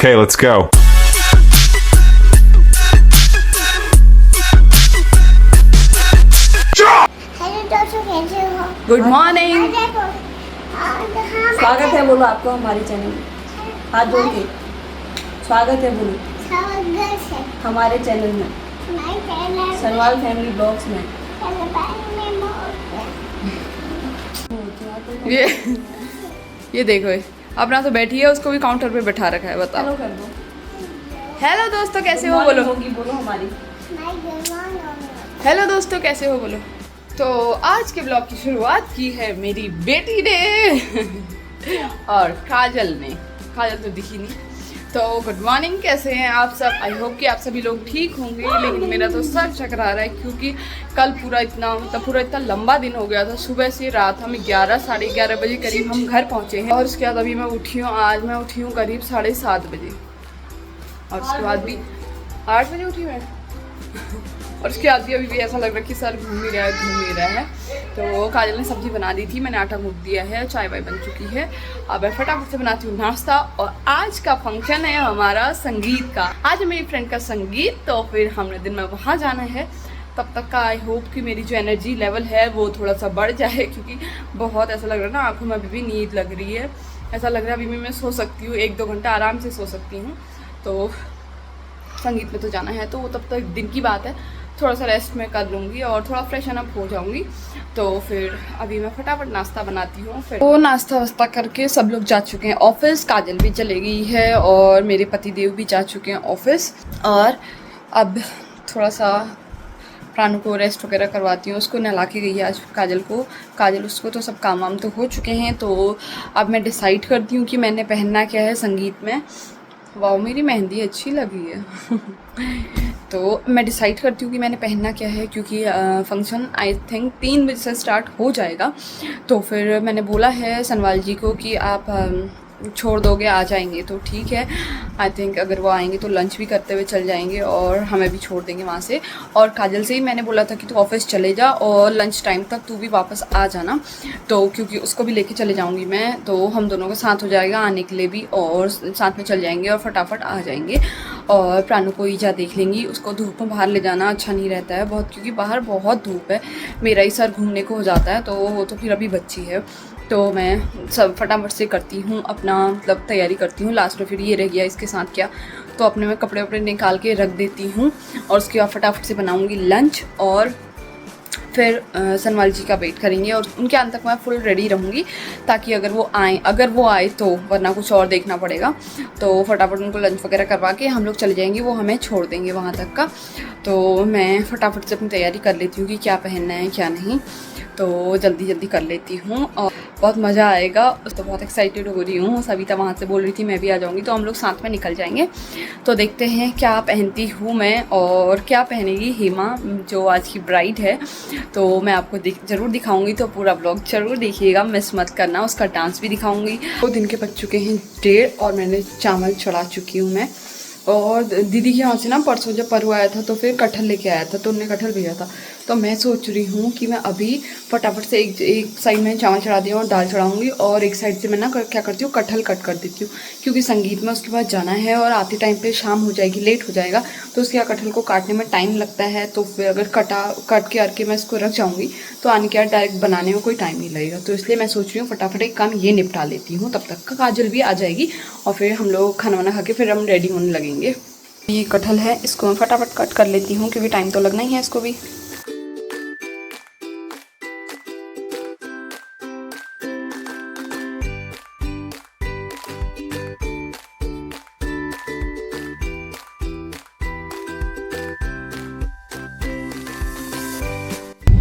Okay, let's go. Good morning. स्वागत है बोलो आपको हमारे चैनल में, हाथ जोड़ के स्वागत है बोलो हमारे चैनल में, सनवाल फैमिली ब्लॉग्स में। ये देखो अपना तो बैठी है, उसको भी काउंटर पे बैठा रखा है। बताओ। हेलो कर दो। हेलो दोस्तों कैसे हो बोलो। बोलो हमारी। हेलो दोस्तों कैसे हो बोलो। तो आज के ब्लॉग की शुरुआत की है मेरी बेटी ने और काजल ने। काजल तो दिखी नहीं। तो गुड मॉर्निंग, कैसे हैं आप सब। आई होप कि आप सभी लोग ठीक होंगे, लेकिन मेरा तो सर चकरा रहा है क्योंकि कल पूरा इतना लंबा दिन हो गया था। सुबह से रात हम 11 साढ़े 11 बजे करीब हम घर पहुँचे हैं और उसके बाद अभी मैं उठी हूँ। आज मैं उठी हूँ करीब 7:30 बजे और उसके बाद भी 8 बजे उठी मैं और उसके बाद भी अभी भी ऐसा लग रहा है कि सर घूम ही रहा है। तो काजल ने सब्ज़ी बना दी थी, मैंने आटा गूंथ दिया है, चाय वाय बन चुकी है। अब मैं फटाफट से बनाती हूँ नाश्ता। और आज का फंक्शन है हमारा संगीत का। आज है मेरी फ्रेंड का संगीत, तो फिर हमने दिन में वहाँ जाना है। तब तक का आई होप कि मेरी जो एनर्जी लेवल है वो थोड़ा सा बढ़ जाए, क्योंकि बहुत ऐसा लग रहा है ना, आँखों में अभी भी नींद लग रही है। ऐसा लग रहा है अभी भी मैं सो सकती हूँ, 1-2 घंटा आराम से सो सकती हूँ। तो संगीत में तो जाना है, तो वो तब तक दिन की बात है, थोड़ा सा रेस्ट में कर लूँगी और थोड़ा फ्रेशन अप हो जाऊँगी। तो फिर अभी मैं फटाफट नाश्ता बनाती हूँ। फिर वो नाश्ता वास्ता करके सब लोग जा चुके हैं ऑफिस। काजल भी चले गई है और मेरे पतिदेव भी जा चुके हैं ऑफिस। और अब थोड़ा सा प्राणु को रेस्ट वगैरह करवाती हूँ। उसको नहला के गई है आज काजल उसको तो सब काम वाम तो हो चुके हैं। तो अब मैं डिसाइड करती हूँ कि मैंने पहनना क्या है संगीत में। वाह मेरी मेहंदी अच्छी लगी है तो मैं डिसाइड करती हूँ कि मैंने पहनना क्या है, क्योंकि फंक्शन आई थिंक 3 बजे से स्टार्ट हो जाएगा। तो फिर मैंने बोला है सनवाल जी को कि आप छोड़ दोगे, आ जाएंगे तो ठीक है। आई थिंक अगर वो आएंगे तो लंच भी करते हुए चल जाएंगे और हमें भी छोड़ देंगे वहाँ से। और काजल से ही मैंने बोला था कि तू ऑफिस चले जा और लंच टाइम तक तू भी वापस आ जाना, तो क्योंकि उसको भी लेके चले जाऊँगी मैं, तो हम दोनों का साथ हो जाएगा आने के लिए भी, और साथ में चल जाएंगे और फटाफट आ जाएंगे। और प्राणु को ईजा देख लेंगी। उसको धूप में बाहर ले जाना अच्छा नहीं रहता है बहुत, क्योंकि बाहर बहुत धूप है। मेरा ही सर घूमने को हो जाता है, तो वो तो फिर अभी बच्ची है। तो मैं सब फटाफट से करती हूँ अपना, मतलब तैयारी करती हूँ। लास्ट में फिर ये रह गया इसके साथ क्या, तो अपने मैं कपड़े वपड़े निकाल के रख देती हूँ और उसके बाद फटाफट से बनाऊँगी लंच। और फिर सनवाल जी का वेट करेंगे और उनके आने तक मैं फुल रेडी रहूँगी, ताकि अगर वो आए तो, वरना कुछ और देखना पड़ेगा। तो फटाफट उनको लंच वगैरह करवा के हम लोग चले जाएंगे, वो हमें छोड़ देंगे वहाँ तक का। तो मैं फटाफट से अपनी तैयारी कर लेती हूँ कि क्या पहनना है क्या नहीं, तो जल्दी कर लेती हूँ और बहुत मज़ा आएगा। तो बहुत एक्साइटेड हो रही हूँ। सविता वहाँ से बोल रही थी मैं भी आ जाऊँगी, तो हम लोग साथ में निकल जाएंगे। तो देखते हैं क्या पहनती हूँ मैं और क्या पहनेगी हेमा, जो आज की ब्राइड है। तो मैं आपको ज़रूर दिखाऊंगी, तो पूरा ब्लॉग ज़रूर देखिएगा, मिस मत करना। उसका डांस भी दिखाऊंगी। 2 दिन के बज चुके हैं 1:30 और मैंने चावल चढ़ा चुकी हूँ मैं। और दीदी के यहाँ से ना परसों जब परु आया था तो फिर कटहल लेके आया था, तो उन्होंने कटहल भेजा था। तो मैं सोच रही हूँ कि मैं अभी फटाफट से एक साइड में चावल चढ़ा दिया और दाल चढ़ाऊँगी, और एक साइड से मैं ना क्या करती हूँ, कटहल कट कर देती हूँ, क्योंकि संगीत में उसके बाद जाना है और आते टाइम पे शाम हो जाएगी, लेट हो जाएगा। तो उसके बाद कटहल को काटने में टाइम लगता है। तो फिर अगर कट के मैं इसको रख जाऊँगी तो आने के बाद डायरेक्ट बनाने में कोई टाइम नहीं लगेगा। तो इसलिए मैं सोच रही हूँ फटाफट एक काम ये निपटा लेती हूँ, तब तक काजल भी आ जाएगी और फिर हम लोग खाना वाना खा के फिर हम रेडी होने लगेंगे। ये कटहल है, इसको मैं फटाफट कट कर लेती हूँ, क्योंकि टाइम तो लगना ही है इसको भी।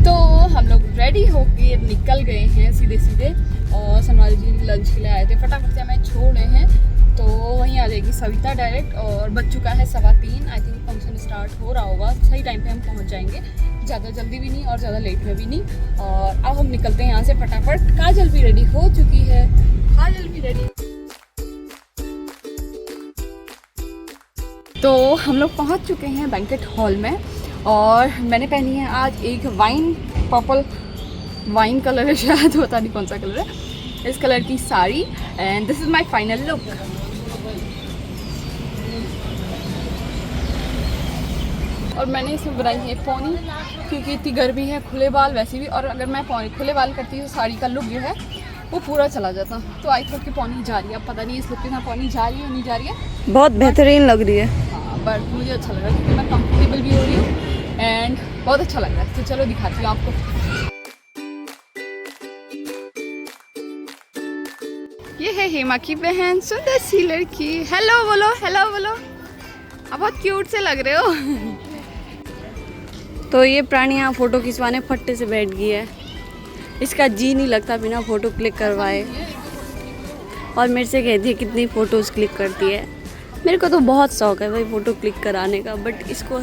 तो हम लोग रेडी होके निकल गए हैं सीधे और सनवाल जी लंच के लिए आए थे। फटाफट से हमें छोड़े हैं, तो वहीं आ जाएगी सविता डायरेक्ट। और बज चुका है 3:15। आई थिंक फंक्शन स्टार्ट हो रहा होगा, सही टाइम पे हम पहुंच जाएंगे, ज़्यादा जल्दी भी नहीं और ज़्यादा लेट में भी नहीं। और अब हम निकलते हैं यहाँ से फटाफट। काजल भी रेडी हो चुकी है, काजल भी रेडी। तो हम लोग पहुँच चुके हैं बैंकेट हॉल में और मैंने पहनी है आज एक पर्पल वाइन कलर है शायद, पता नहीं कौन सा कलर है, इस कलर की sari. And this is my final look. और मैंने इसमें बनाई है पोनी, क्योंकि इतनी गर्मी है, खुले बाल वैसे भी, और अगर मैं पोनी खुले बाल करती तो साड़ी का लुक जो है वो पूरा चला जाता। तो आई थॉट कि पोनी जा रही है, अब पता नहीं इस लुक के साथ पोनी जा रही है नहीं जा रही है। बहुत बेहतरीन लग रही है। हाँ, बट मुझे अच्छा लग रहा है क्योंकि मैं कंफर्टेबल भी हो रही हूँ एंड बहुत अच्छा लग रहा है। तो चलो दिखाती हूँ आपको। ये है हेमा की बहन, सुंदर सी लड़की। हेलो बोलो, हेलो बोलो। आप बहुत क्यूट से लग रहे हो। तो ये प्राणी यहाँ फ़ोटो खिंचवाने फट्टे से बैठ गई है। इसका जी नहीं लगता बिना फ़ोटो क्लिक करवाए, और मेरे से कहती है कितनी फ़ोटोज़ क्लिक करती है। मेरे को तो बहुत शौक है भाई फ़ोटो क्लिक कराने का, बट इसको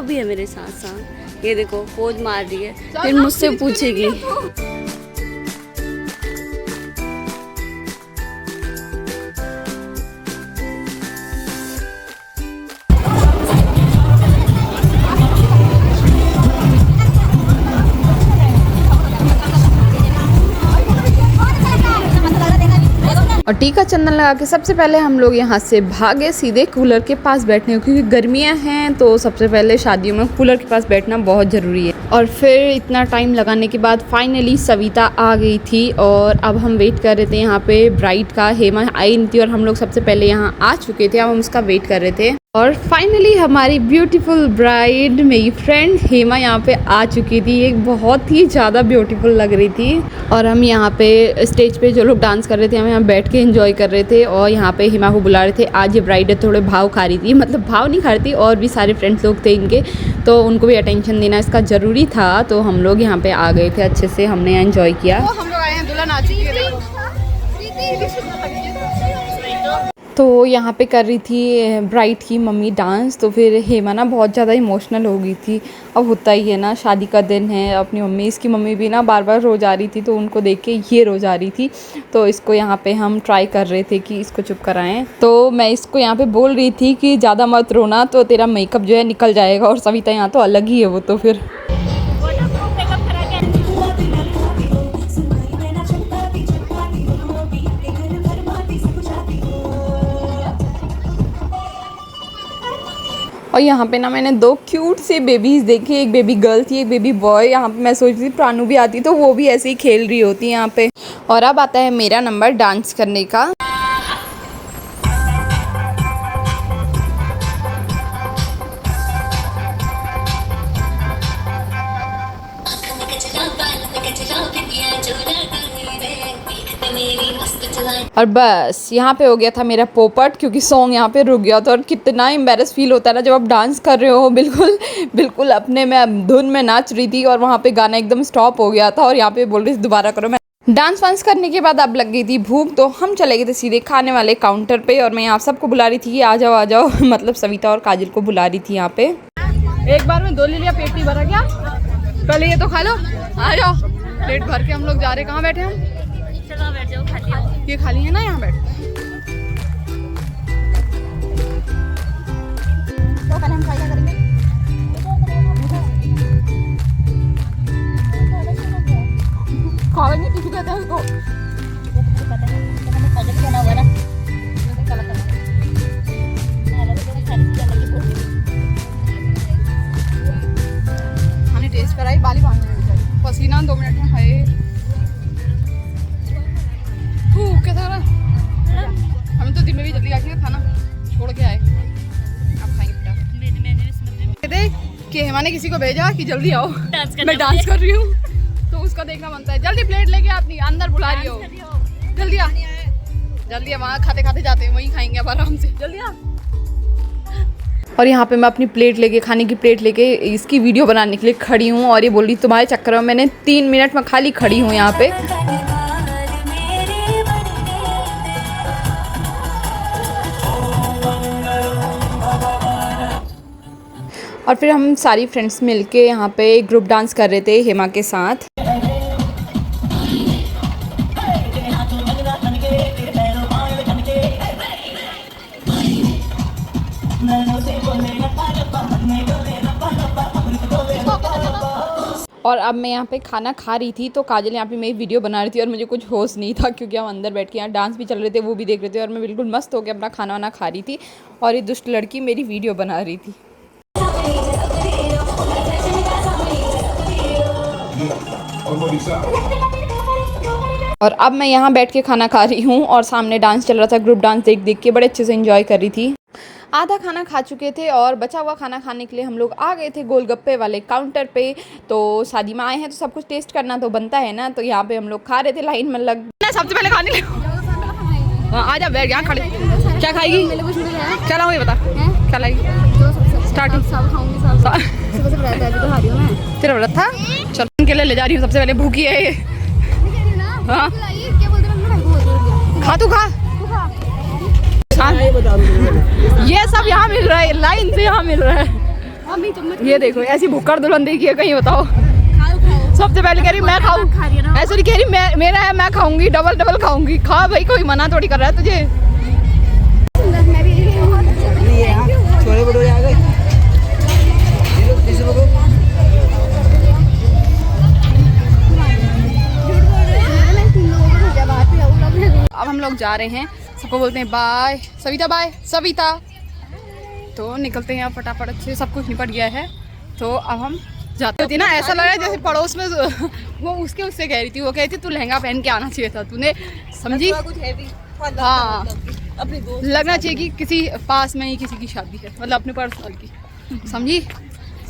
भी है मेरे साथ साथ। ये देखो पोज मार रही है, फिर मुझसे पूछेगी। और टीका चंदन लगा के सबसे पहले हम लोग यहाँ से भागे सीधे कूलर के पास बैठने, क्योंकि गर्मियाँ हैं तो सबसे पहले शादियों में कूलर के पास बैठना बहुत ज़रूरी है। और फिर इतना टाइम लगाने के बाद फाइनली सविता आ गई थी और अब हम वेट कर रहे थे यहाँ पे ब्राइड का। हेमा आई नहीं थी और हम लोग सबसे पहले यहाँ आ चुके थे, अब हम उसका वेट कर रहे थे। और फाइनली हमारी ब्यूटीफुल ब्राइड मेरी फ्रेंड हेमा यहाँ पे आ चुकी थी। एक बहुत ही ज़्यादा ब्यूटीफुल लग रही थी। और हम यहाँ पे स्टेज पे जो लोग डांस कर रहे थे हम यहाँ बैठ के एंजॉय कर रहे थे, और यहाँ पे हेमा को बुला रहे थे। आज ये ब्राइड है, थोड़े भाव खा रही थी, मतलब भाव नहीं खा रही थी, और भी सारे फ्रेंड्स लोग थे इनके, तो उनको भी अटेंशन देना इसका ज़रूरी था। तो हम लोग यहाँ पे आ गए थे, अच्छे से हमने यहाँ एंजॉय किया। तो हम लोग आए हैं, दुल्हन आ चुकी है। तो यहाँ पे कर रही थी ब्राइड की मम्मी डांस, तो फिर हेमा ना बहुत ज़्यादा इमोशनल हो गई थी। अब होता ही है ना, शादी का दिन है, अपनी मम्मी, इसकी मम्मी भी ना बार बार रो जा रही थी, तो उनको देख के ये रो जा रही थी। तो इसको यहाँ पे हम ट्राई कर रहे थे कि इसको चुप कराएं। तो मैं इसको यहाँ पे बोल रही थी कि ज़्यादा मत रोना, तो तेरा मेकअप जो है निकल जाएगा। और सविता यहाँ तो अलग ही है वो, तो फिर और यहाँ पे ना मैंने 2 क्यूट से बेबीज़ देखे, एक बेबी गर्ल थी, एक बेबी बॉय। यहाँ पे मैं सोच रही थी प्राणु भी आती तो वो भी ऐसे ही खेल रही होती यहाँ पे। और अब आता है मेरा नंबर डांस करने का। और बस यहाँ पे हो गया था मेरा पोपट, क्योंकि सॉन्ग यहाँ पे रुक गया था। और कितना एम्बैरस फील होता है ना जब आप डांस कर रहे हो, बिल्कुल अपने में धुन में नाच रही थी और वहाँ पे गाना एकदम स्टॉप हो गया था, और यहाँ पे बोल रही थी दोबारा करो। मैं डांस वांस करने के बाद अब लग गई थी भूख, तो हम चले गए थे सीधे खाने वाले काउंटर पे। और मैं यहाँ सबको बुला रही थी कि आ जाओ मतलब सविता और काजल को बुला रही थी यहाँ पे। एक बार में 2 ले लिया, पेट नहीं भरा क्या? पहले ये तो खा लो, आ जाओ। प्लेट भर के हम लोग जा रहे, कहाँ बैठे हम? चलो बैठ जाओ, खाली ये खाली है ना, यहाँ बैठ। तो कल हम क्या करेंगे? खाएंगे, किसी कहते हैं उसको। खाने टेस्ट कराई, बाली बांधने पसीना 2 मिनट में खाए। कैसा रहा? हमें तो दिन में भी जल्दी आके खाना छोड़ के आए, अब खाएंगे बेटा। देख कि हेमा ने किसी को भेजा कि जल्दी आओ, मैं डांस कर रही हूँ, तो उसका देखना बनता है। जल्दी प्लेट लेके अपनी अंदर बुला रही हो, जल्दी आ, जल्दी आ। वहाँ खाते खाते जाते हैं, वहीं खाएंगे अब आराम से, जल्दी आ। और यहाँ पे मैं अपनी प्लेट लेके, खाने की प्लेट लेके इसकी वीडियो बनाने के लिए खड़ी हूँ, और ये बोल रही तुम्हारे चक्कर में मैंने 3 मिनट में खाली खड़ी हूँ यहाँ पे। और फिर हम सारी फ्रेंड्स मिलके यहाँ पे ग्रुप डांस कर रहे थे हेमा के साथ। और अब मैं यहाँ पे खाना खा रही थी, तो काजल यहाँ पे मेरी वीडियो बना रही थी और मुझे कुछ होश नहीं था, क्योंकि हम अंदर बैठ के यहाँ डांस भी चल रहे थे, वो भी देख रहे थे, और मैं बिल्कुल मस्त होकर अपना खाना वाना खा रही थी, और ये दुष्ट लड़की मेरी वीडियो बना रही थी। और अब मैं यहाँ बैठ के खाना खा रही हूँ और सामने डांस चल रहा था, ग्रुप डांस देख देख के बड़े अच्छे से एंजॉय कर रही थी। आधा खाना खा चुके थे और बचा हुआ खाना खाने के लिए हम लोग आ गए थे गोलगप्पे वाले काउंटर पे। तो शादी में आए हैं तो सब कुछ टेस्ट करना तो बनता है ना, तो यहाँ पे हम लोग खा रहे थे लाइन में लग। सबसे पहले खाने आ जा, बैठ यहाँ खड़े। क्या खाएगी? क्या लाऊं ये बता, क्या लाएगी? स्टार्टिंग तेरा व्रत था, चल उनके लिए ले जा रही हूँ। सबसे पहले भूखी है ये। हाँ खा, तू खा। ये सब यहाँ मिल रहा है, लाइन से यहाँ मिल रहा है। ये देखो ऐसी भूखड़ दुल्हन देखी है कहीं, बताओ। सबसे पहले कह रही मैं खाऊं, ऐसे नहीं कह रही मेरा है मैं खाऊंगी, डबल डबल खाऊंगी। खा भाई, कोई मना थोड़ी कर रहा है तुझे। अब हम लोग जा रहे हैं, सबको बोलते हैं बाय। सविता बाय, सविता। तो निकलते हैं फटाफट, अच्छे सब कुछ निपट गया है। तो अब हम जाते होती ना, ऐसा लग रहा है जैसे पड़ोस में वो उससे कह रही थी, वो कहती तू लहंगा पहन के आना चाहिए था तूने, समझी? हाँ, लगना चाहिए कि किसी पास में ही किसी की शादी है, मतलब अपने पर्सनल की, समझी?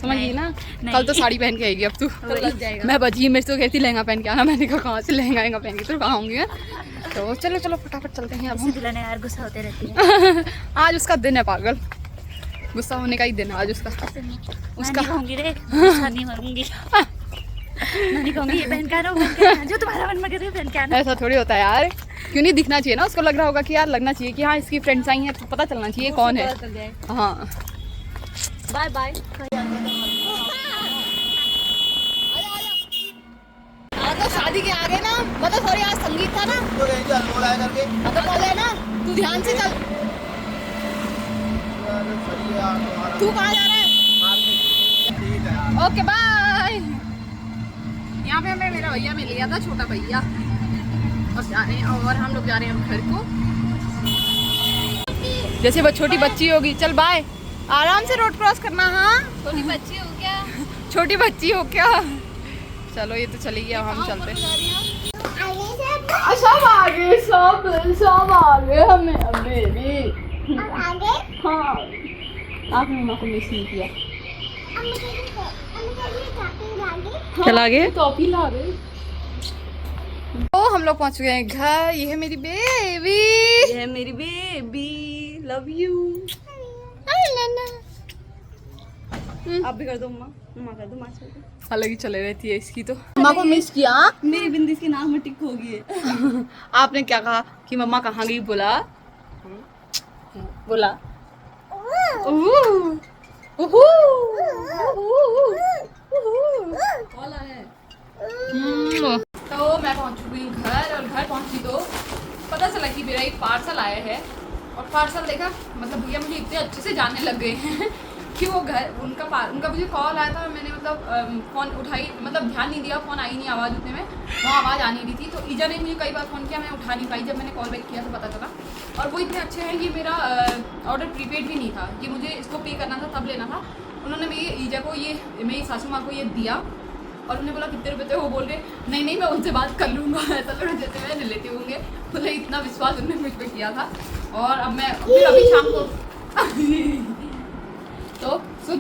समझिए ना। कल तो साड़ी पहन के आएगी अब तू। मैं बची, मेरे तो कहती लहंगा पहन के आना, मैंने कहा कहाँ से लहंगा पहन के तो कहाँ आऊँगी। तो चलो चलो फटाफट चलते हैं। अब हम यार गुस्सा होते रहती है। आज उसका दिन है पागल, गुस्सा होने का ही दिन है आज उसका। उसका कहूँगी रे, गुस्सा नहीं मारूंगी। नहीं कहूँगी ये पहन के आना, जो तुम्हारा मन में करे पहन के आना। ऐसा थोड़ी होता है यार, क्यों नहीं दिखना चाहिए ना उसको, लग रहा होगा कि यार लगना चाहिए कि हाँ इसकी फ्रेंड्स आई हैं, तो पता चलना चाहिए कौन है। हाँ बाय बाय। तो शादी के आगे ना, मतलब सॉरी आज संगीत था ना, तो बोले ना तू ध्यान से चल। तू कहाँ जा रहा है? Okay bye. यहाँ पे हमें मेरा भैया मिल गया था, छोटा भैया, और जा रहे हैं। और हम लोग जा रहे हैं अब घर को, जैसे वो छोटी बच्ची होगी। चल बाय, आराम से रोड क्रॉस करना। हाँ छोटी बच्ची हो क्या? छोटी बच्ची हो क्या? चलो ये तो चली गया, हम चलते हैं। सब आगे, सब आगे हमें भी। हाँ आपने मम्मा को मिस नहीं किया। क्या लागे? टॉपी ला गए। तो हम लोग पहुंच गए हैं घर। ये है मेरी बेबी, ये है मेरी बेबी, लव यू। आप भी कर दो मम्मा, मम्मा कर दो, माँ अलग ही चले रहती है इसकी। तो मम्मा को मिस किया। मेरी बिंदी इसकी नाक में टिक होगी है। आपने क्या कहा कि मम्मा कहाँ गई? बोला तो मैं पहुंच चुकी हूँ घर, और घर पहुंची तो पता चला कि मेरा एक पार्सल आया है। और पार्सल देखा, मतलब भैया मुझे इतने अच्छे से जानने लग गए हैं कि वो घर उनका मुझे कॉल आया था, मैंने मतलब फ़ोन उठाई, मतलब ध्यान नहीं दिया, फ़ोन आई नहीं, आवाज़ उतने में वहाँ आवाज़ आ नहीं रही थी। तो ईजा ने मुझे कई बार फ़ोन किया, मैं उठा नहीं पाई। जब मैंने कॉल बैक किया तो पता चला, और वो इतने अच्छे हैं कि मेरा ऑर्डर प्रीपेड भी नहीं था, कि मुझे इसको पे करना था तब लेना था। उन्होंने मेरी ईजा को ये, मेरी सासू माँ को ये दिया, और उन्हें बोला कितने रुपये थे? वो बोल रहे नहीं मैं उनसे बात कर लूँगा। ऐसा लग रहा जैसे मेरे रिलेटिव होंगे, बोले इतना विश्वास उन्होंने मुझ पर किया था। और अब मैं फिर अभी शाम को तो सुन,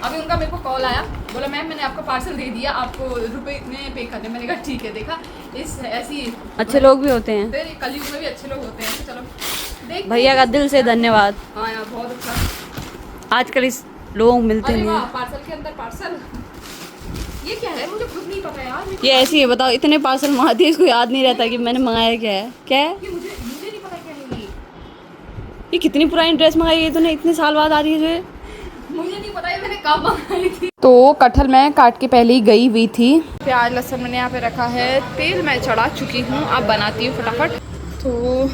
अभी उनका मेरे को कॉल आया, बोला मैम मैंने आपका पार्सल दे दिया, आपको रुपए में पे करने। मैंने कहा ठीक है। देखा, इस ऐसी अच्छे लोग भी होते हैं, फिर कलयुग में भी अच्छे लोग होते हैं। तो चलो देख, भैया का दिल से धन्यवाद। हाँ यार बहुत अच्छा। आजकल इस लोग मिलते अरे नहीं वाह, हैं। पार्सल के अंदर पार्सल, ये क्या है? मुझे खुद नहीं पता यार। ये ऐसी है, बताओ इतने पार्सल मंगाती है, इसको याद नहीं रहता कि मैंने मंगाया क्या है। क्या है ये? मुझे नहीं पता क्या है ये? कितनी पुरानी ड्रेस मंगाई है तूने, इतने साल बाद आ रही है जो ये? मुझे नहीं पता, ये मैंने कब मंगाई थी। तो कटहल मैं काट के पहले ही गई हुई थी। प्याज लहसुन मैंने यहाँ पे रखा है, तेल मैं चढ़ा चुकी हूँ, अब बनाती हूँ फटाफट। तो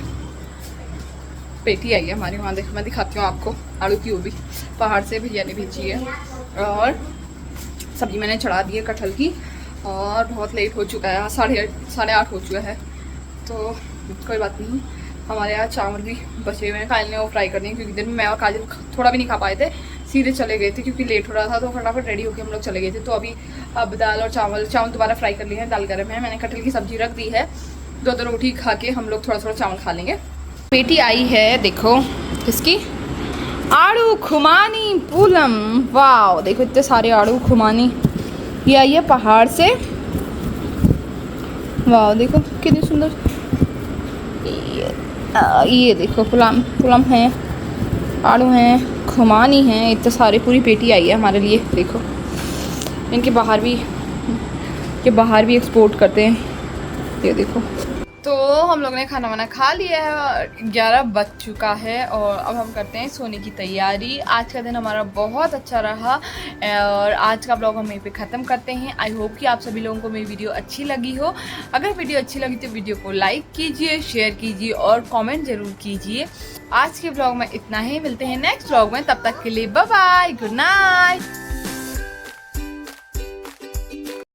पेटी आई है हमारी वहाँ, देखो मैं दिखाती हूँ आपको। आलू की वो भी पहाड़ से भैया ने भेजी है, और सब्जी मैंने चढ़ा दी है कटहल की। और बहुत लेट हो चुका है, 8:30 हो चुका है। तो कोई बात नहीं, हमारे यहाँ चावल भी बचे हुए हैं, काजल ने वो फ्राई करनी है, क्योंकि दिन में मैं और काजल थोड़ा भी नहीं खा पाए थे। सीधे चले गए थे क्योंकि लेट हो रहा था, तो फटाफट रेडी होकर हम लोग चले गए थे। तो अभी अब दाल और चावल दोबारा फ्राई कर लिए हैं, दाल गर्म है, मैंने कटहल की सब्जी रख दी है, 2 रोटी खा के हम लोग थोड़ा थोड़ा चावल खा लेंगे। बेटी आई है, देखो किसकी, आड़ू खुमानी पूनम। वाह देखो इतने सारे आड़ू खुमानी, ये आई है पहाड़ से। वाह देखो कितनी सुंदर, ये देखो पुलम है, आड़ू हैं, खुमानी हैं, इतने सारे, पूरी पेटी आई है हमारे लिए। देखो इनके बाहर भी एक्सपोर्ट करते हैं, ये देखो। तो हम लोग ने खाना वाना खा लिया है, 11 बज चुका है और अब हम करते हैं सोने की तैयारी। आज का दिन हमारा बहुत अच्छा रहा और आज का ब्लॉग हम यहीं पे ख़त्म करते हैं। आई होप कि आप सभी लोगों को मेरी वीडियो अच्छी लगी हो। अगर वीडियो अच्छी लगी तो वीडियो को लाइक कीजिए, शेयर कीजिए और कमेंट ज़रूर कीजिए। आज के ब्लॉग में इतना ही, मिलते हैं नेक्स्ट ब्लॉग में, तब तक के लिए बाय बाय, गुड नाइट।